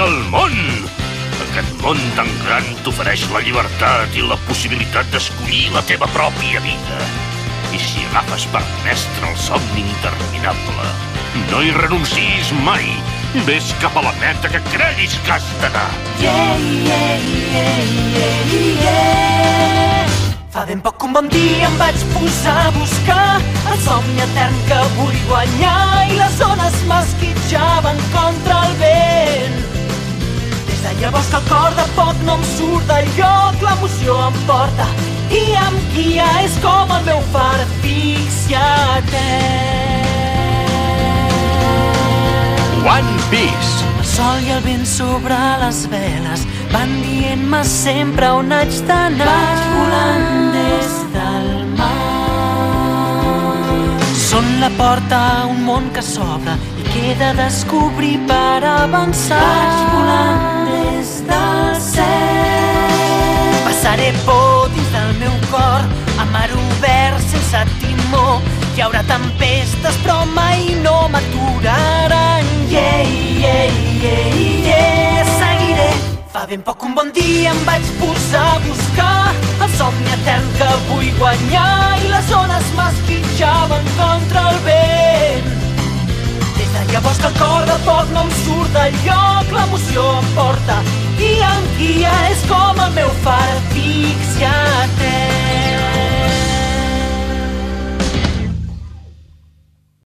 al món! Aquest món tan gran t'ofereix la llibertat i la possibilitat d'escollir la teva pròpia vida. I si agafes per mestre el somni interminable, no hi renuncis mai. Ves cap a la meta que creguis que has d'anar. Fa ben poc un bon dia em vaig posar a buscar el somni etern que vull guanyar i les ones m'esquitxaven contra el vent. Des de llavors que el cor de poc no em surt del lloc, l'emoció em porta i em guia, és com el meu far fixiat. One Piece. El sol i el vent sobre les veles van dient-me sempre on haig d'anar. Vaig volant des del mar. Són la porta a un món que s'obre i queda descobrir per avançar. Vaig volant des del cel. Passaré por dins del meu cor, a mar obert sense timó. Hi haurà tempestes però mai no m'aturaran. Seguiré. Fa ben poc un bon dia em vaig posar a buscar el somni etern que vull guanyar i les ones m'esquitxaven contra el vent. Des de llavors que el cor de foc no em surt del lloc, l'emoció em porta i em guia, és com el meu far fixiat.